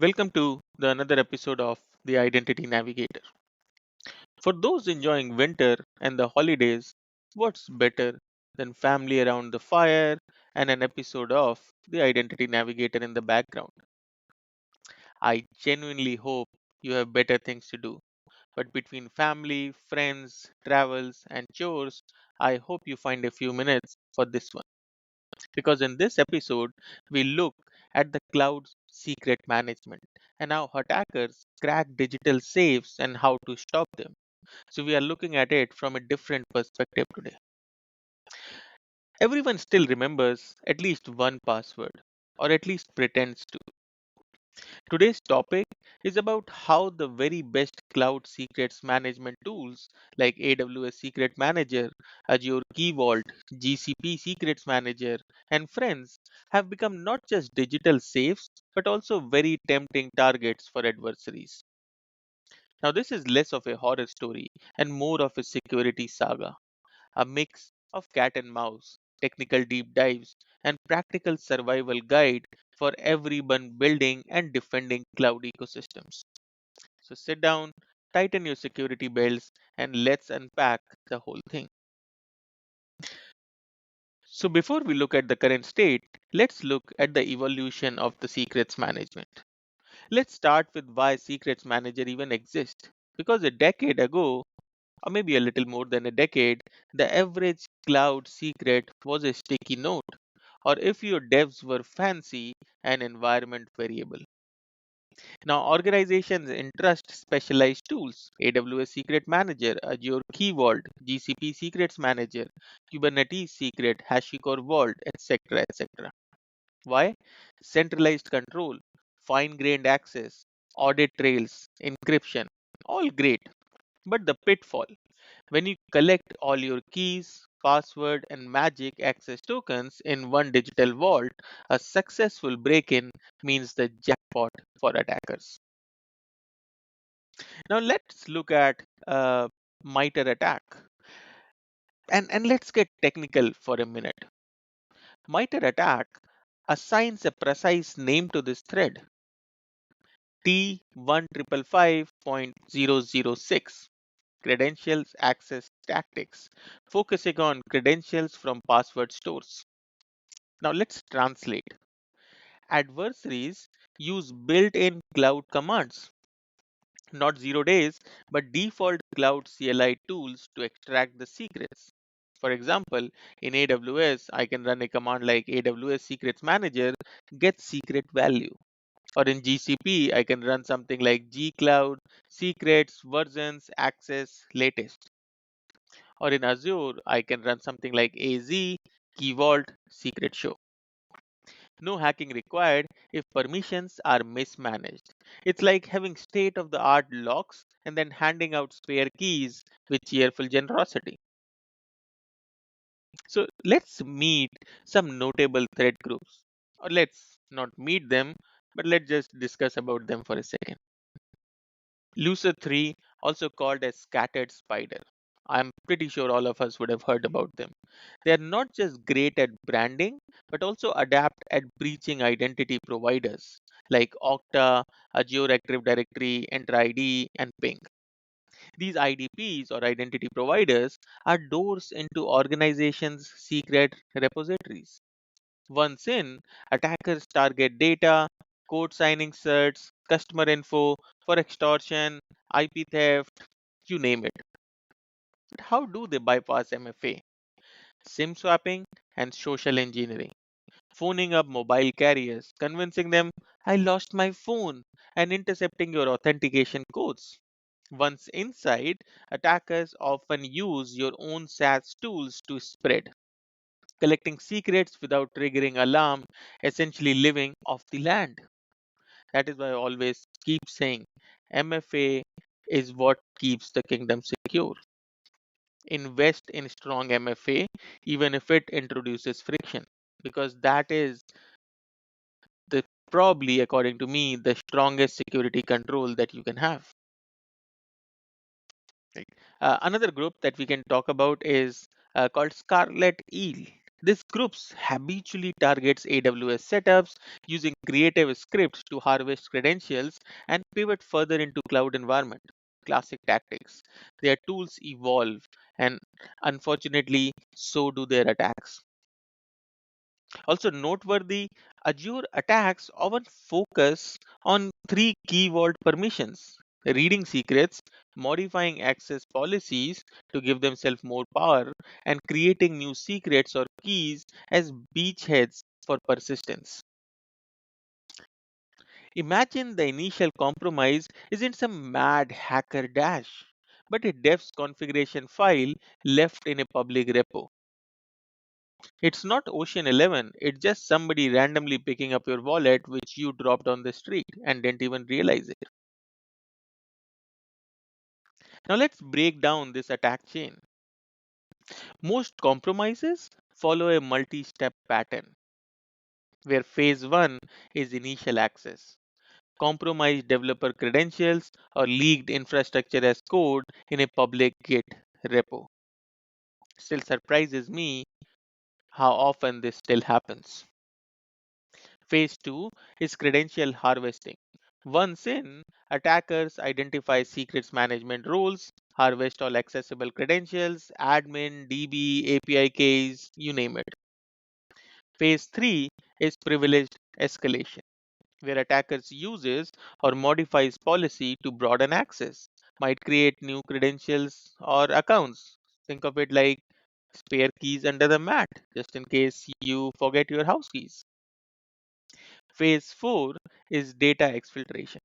Welcome to another episode of the Identity Navigator. For those enjoying winter and the holidays, what's better than family around the fire and an episode of the Identity Navigator in the background? I genuinely hope you have better things to do. But between family, friends, travels, and chores, I hope you find a few minutes for this one. Because in this episode, we look at the cloud's secret management and how attackers crack digital safes and how to stop them. So, we are looking at it from a different perspective today. Everyone still remembers at least one password, or at least pretends to. Today's topic is about how the very best cloud secrets management tools like AWS Secret Manager, Azure Key Vault, GCP Secrets Manager, and friends have become not just digital safes but also very tempting targets for adversaries. Now, this is less of a horror story and more of a security saga, a mix of cat and mouse, technical deep dives, and practical survival guide for everyone building and defending cloud ecosystems. So sit down, tighten your security belts, and let's unpack the whole thing. So before we look at the current state, let's look at the evolution of the secrets management. Let's start with why Secrets Manager even exists. Because a decade ago, or maybe a little more than a decade, the average cloud secret was a sticky note, or if your devs were fancy, an environment variable. Now, organizations entrust specialized tools AWS Secret Manager, Azure Key Vault, GCP Secrets Manager, Kubernetes Secret, HashiCorp Vault, etc. Why? Centralized control, fine grained access, audit trails, encryption, all great. But the pitfall, when you collect all your keys, password, and magic access tokens in one digital vault, a successful break in means the jackpot for attackers. Now let's look at MITRE attack. And let's get technical for a minute. MITRE attack assigns a precise name to this thread, T1555.006, credentials access tactics, focusing on credentials from password stores. Now let's translate. Adversaries use built-in cloud commands, not 0 days, but default cloud CLI tools to extract the secrets. For example, in AWS, I can run a command like AWS Secrets Manager get secret value. Or in GCP, I can run something like gcloud secrets versions access latest. Or in Azure, I can run something like AZ Key Vault secret show. No hacking required if permissions are mismanaged. It's like having state of the art locks and then handing out spare keys with cheerful generosity. So let's meet some notable threat groups. Or let's not meet them, but let's just discuss about them for a second. Lucer 3, also called as scattered spider. I'm pretty sure all of us would have heard about them. They are not just great at branding, but also adept at breaching identity providers like Okta, Azure Active Directory, Entra ID, and Ping. These IDPs or identity providers are doors into organizations' secret repositories. Once in, attackers target data, code signing certs, customer info for extortion, IP theft, you name it. But how do they bypass MFA? SIM swapping and social engineering. Phoning up mobile carriers, convincing them, I lost my phone, and intercepting your authentication codes. Once inside, attackers often use your own SaaS tools to spread, collecting secrets without triggering alarm, essentially living off the land. That is why I always keep saying MFA is what keeps the kingdom secure. Invest in strong MFA, even if it introduces friction, because that is the probably, according to me, the strongest security control that you can have. Right. Another group that we can talk about is called Scarlet Eel. This groups habitually targets AWS setups using creative scripts to harvest credentials and pivot further into cloud environment. Classic tactics. Their tools evolve and unfortunately so do their attacks. Also noteworthy, Azure attacks often focus on three key vault permissions: reading secrets, modifying access policies to give themselves more power, and creating new secrets or keys as beachheads for persistence. Imagine the initial compromise isn't some mad hacker dash, but a dev's configuration file left in a public repo. It's not Ocean 11, it's just somebody randomly picking up your wallet which you dropped on the street and didn't even realize it. Now let's break down this attack chain. Most compromises follow a multi step pattern where phase 1 is initial access, compromised developer credentials, or leaked infrastructure as code in a public Git repo. Still surprises me how often this still happens. Phase 2 is credential harvesting. Once in, attackers identify secrets management roles, harvest all accessible credentials, admin, DB, API keys, you name it. Phase 3 is privileged escalation, where attackers uses or modifies policy to broaden access, might create new credentials or accounts. Think of it like spare keys under the mat, just in case you forget your house keys. Phase 4 is data exfiltration.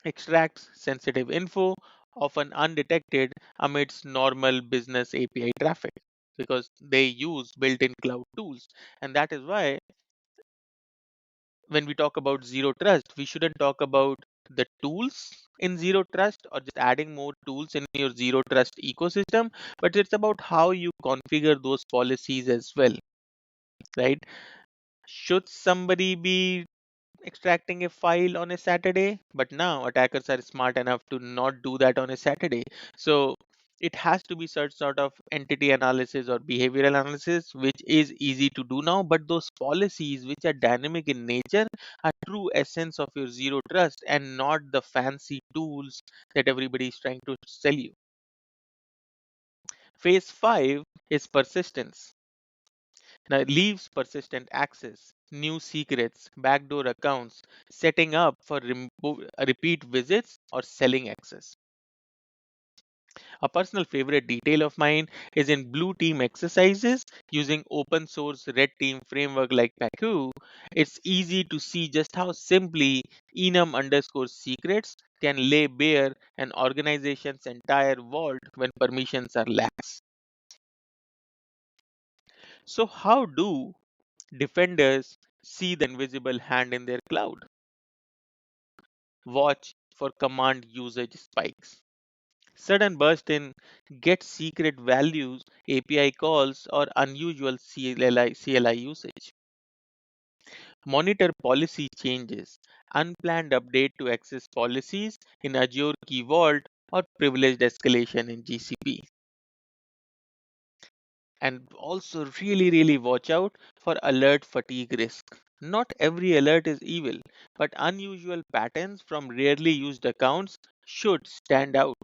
Extracts sensitive info, often undetected amidst normal business API traffic, because they use built-in cloud tools. And that is why when we talk about zero trust, we shouldn't talk about the tools in zero trust or just adding more tools in your zero trust ecosystem, but it's about how you configure those policies as well, right? Should somebody be extracting a file on a Saturday? But now attackers are smart enough to not do that on a Saturday. So it has to be such sort of entity analysis or behavioral analysis, which is easy to do now. But those policies, which are dynamic in nature, are true essence of your zero trust and not the fancy tools that everybody is trying to sell you. Phase 5 is persistence. Now it leaves persistent access, new secrets, backdoor accounts, setting up for repeat visits or selling access. A personal favorite detail of mine is in blue team exercises using open source red team framework like Paku. It's easy to see just how simply enum underscore secrets can lay bare an organization's entire vault when permissions are lax. So how do defenders see the invisible hand in their cloud? Watch for command usage spikes. Sudden burst in get secret values, API calls, or unusual CLI usage. Monitor policy changes, unplanned update to access policies in Azure Key Vault, or privileged escalation in GCP. And also really watch out for alert fatigue risk. Not every alert is evil, but unusual patterns from rarely used accounts should stand out.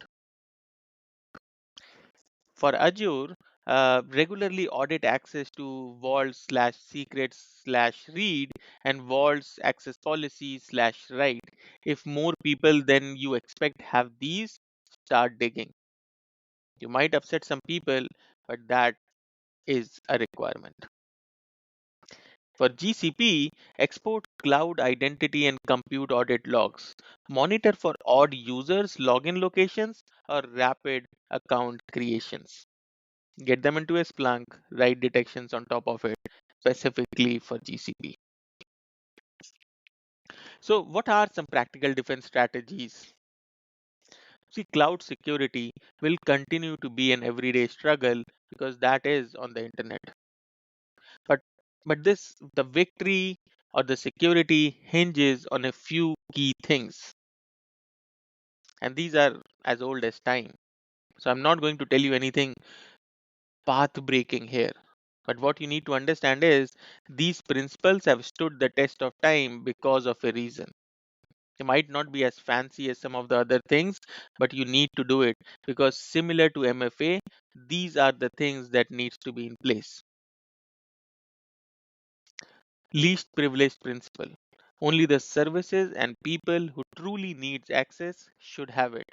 For Azure, regularly audit access to vault slash secrets slash read and vaults access policy slash write. If more people than you expect have these, start digging. You might upset some people, but that is a requirement. For GCP, export cloud identity and compute audit logs. Monitor for odd users, login locations, or rapid account creations. Get them into a Splunk, write detections on top of it, specifically for GCP. So, what are some practical defense strategies? See, cloud security will continue to be an everyday struggle because that is on the internet. But the victory or the security hinges on a few key things, and these are as old as time. So I'm not going to tell you anything path breaking here. But what you need to understand is these principles have stood the test of time because of a reason. They might not be as fancy as some of the other things, but you need to do it because similar to MFA, these are the things that needs to be in place. Least privilege principle. Only the services and people who truly needs access should have it.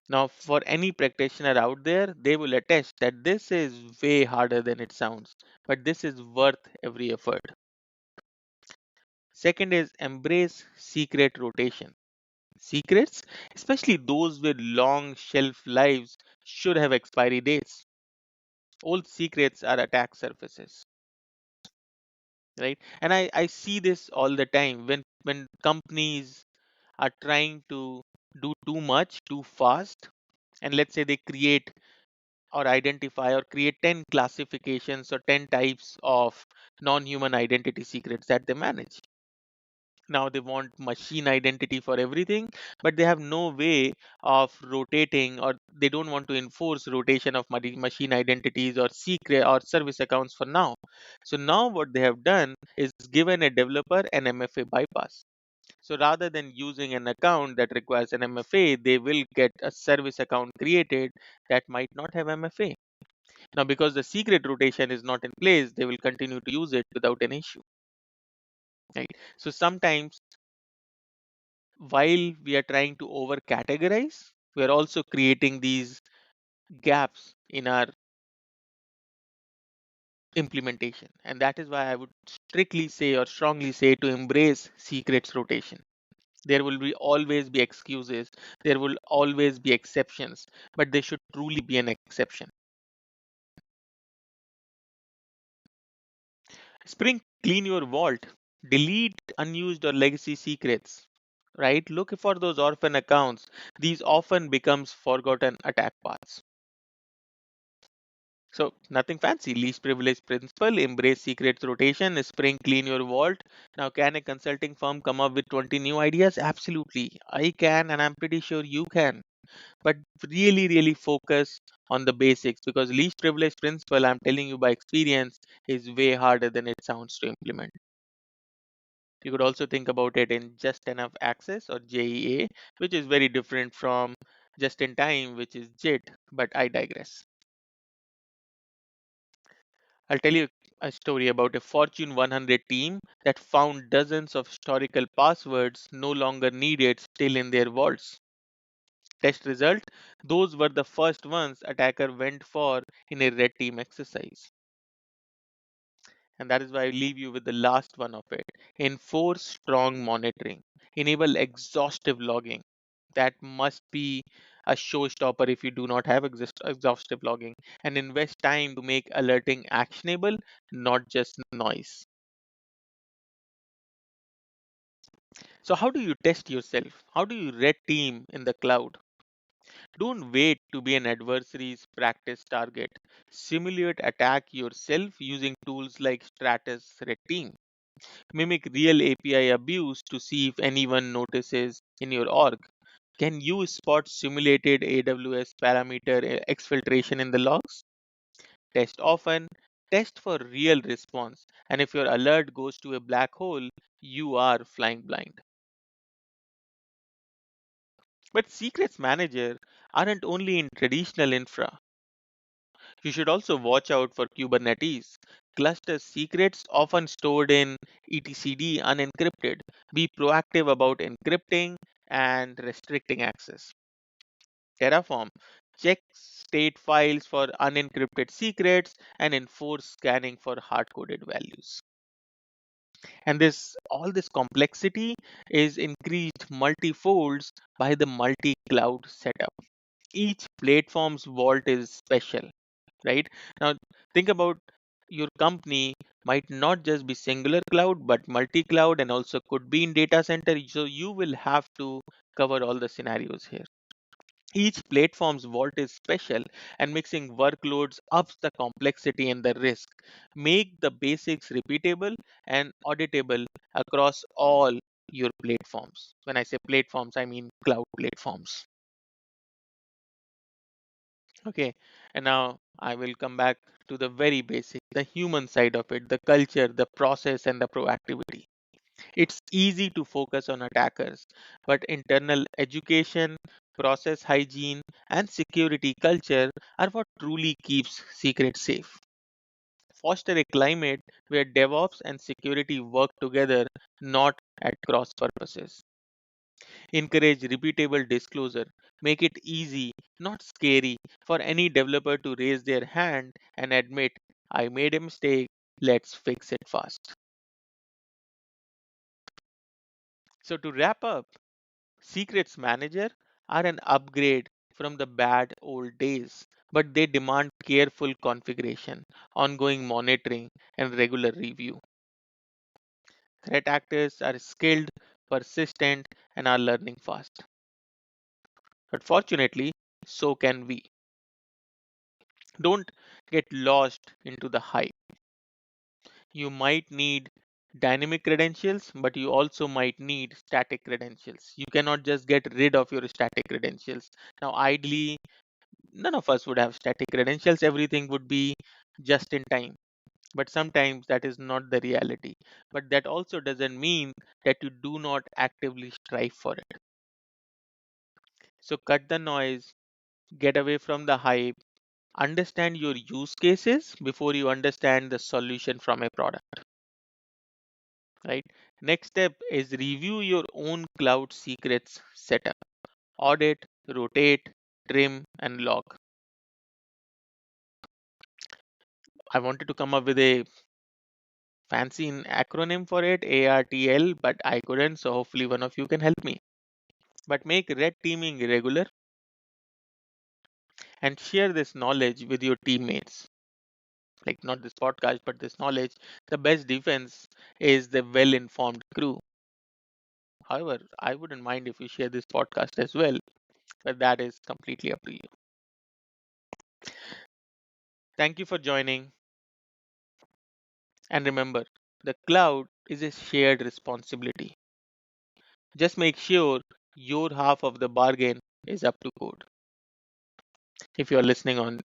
Now, for any practitioner out there, they will attest that this is way harder than it sounds, but this is worth every effort. Second is embrace secret rotation. Secrets, especially those with long shelf lives, should have expiry dates. Old secrets are attack surfaces, right? And I see this all the time when companies are trying to do too much too fast, and let's say they create or identify or create 10 classifications or 10 types of non-human identity secrets that they manage. Now they want machine identity for everything, but they have no way of rotating, or they don't want to enforce rotation of machine identities or secret or service accounts for now. So now what they have done is given a developer an MFA bypass. So rather than using an account that requires an MFA, they will get a service account created that might not have MFA. Now, because the secret rotation is not in place, they will continue to use it without an issue. Right. So sometimes while we are trying to over categorize, we are also creating these gaps in our implementation. And that is why I would strictly say or strongly say to embrace secrets rotation. There will be always be excuses, there will always be exceptions, but they should truly be an exception. Spring clean your vault, delete unused or legacy secrets, right? Look for those orphan accounts. These often becomes forgotten attack paths. So nothing fancy. Least privilege principle, embrace secrets rotation, spring clean your vault. Now, can a consulting firm come up with 20 new ideas? Absolutely. I can, and I'm pretty sure you can. But really focus on the basics, because least privilege principle, I'm telling you by experience, is way harder than it sounds to implement. You could also think about it in just enough access or JEA, which is very different from just in time, which is JIT, but I digress. I'll tell you a story about a Fortune 100 team that found dozens of historical passwords no longer needed still in their vaults. Test result, those were the first ones attacker went for in a red team exercise. And that is why I leave you with the last one of it. Enforce strong monitoring. Enable exhaustive logging. That must be a showstopper if you do not have exhaustive logging. And invest time to make alerting actionable, not just noise. So how do you test yourself? How do you red team in the cloud? Don't wait to be an adversary's practice target. Simulate attack yourself using tools like Stratus Red Team. Mimic real API abuse to see if anyone notices in your org. Can you spot simulated AWS parameter exfiltration in the logs? Test often, test for real response, and if your alert goes to a black hole, you are flying blind. But Secrets Manager aren't only in traditional infra. You should also watch out for Kubernetes. Cluster secrets often stored in etcd unencrypted. Be proactive about encrypting and restricting access. Terraform. Check state files for unencrypted secrets and enforce scanning for hard-coded values. And this all this complexity is increased multifolds by the multi-cloud setup. Each platform's vault is special, right? Now, think about your company might not just be singular cloud, but multi-cloud and also could be in data center. So you will have to cover all the scenarios here. Each platform's vault is special, and mixing workloads ups the complexity and the risk. Make the basics repeatable and auditable across all your platforms. When I say platforms, I mean cloud platforms. Okay, and now I will come back to the very basic, the human side of it, the culture, the process, and the proactivity. It's easy to focus on attackers, but internal education, process hygiene, and security culture are what truly keeps secrets safe. Foster a climate where DevOps and security work together, not at cross purposes. Encourage repeatable disclosure. Make it easy, not scary, for any developer to raise their hand and admit, I made a mistake, let's fix it fast. So, to wrap up, Secrets Manager are an upgrade from the bad old days, but they demand careful configuration, ongoing monitoring, and regular review. Threat actors are skilled, persistent, and are learning fast. But fortunately, so can we. Don't get lost into the hype. You might need dynamic credentials, but you also might need static credentials. You cannot just get rid of your static credentials. Now, ideally, none of us would have static credentials. Everything would be just in time. But sometimes that is not the reality. But that also doesn't mean that you do not actively strive for it. So cut the noise, get away from the hype, understand your use cases before you understand the solution from a product, right? Next step is review your own cloud secrets setup. Audit, rotate, trim, and log. I wanted to come up with a fancy acronym for it, ARTL, but I couldn't, so hopefully one of you can help me. But make red teaming regular and share this knowledge with your teammates. Like not this podcast, but this knowledge. The best defense is the well-informed crew. However, I wouldn't mind if you share this podcast as well, but that is completely up to you. Thank you for joining. And remember, the cloud is a shared responsibility. Just make sure your half of the bargain is up to code. If you are listening on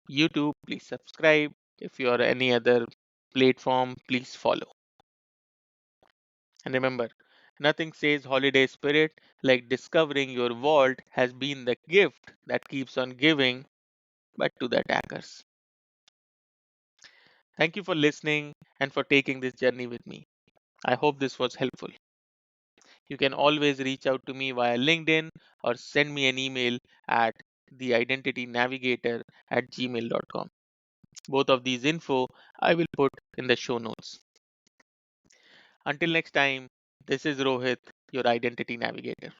YouTube, please subscribe. If you are any other platform, please follow. And remember, nothing says holiday spirit like discovering your vault has been the gift that keeps on giving, but to the attackers. Thank you for listening and for taking this journey with me. I hope this was helpful. You can always reach out to me via LinkedIn or send me an email at theidentitynavigator@gmail.com. Both of these info I will put in the show notes. Until next time, this is Rohit, your Identity Navigator.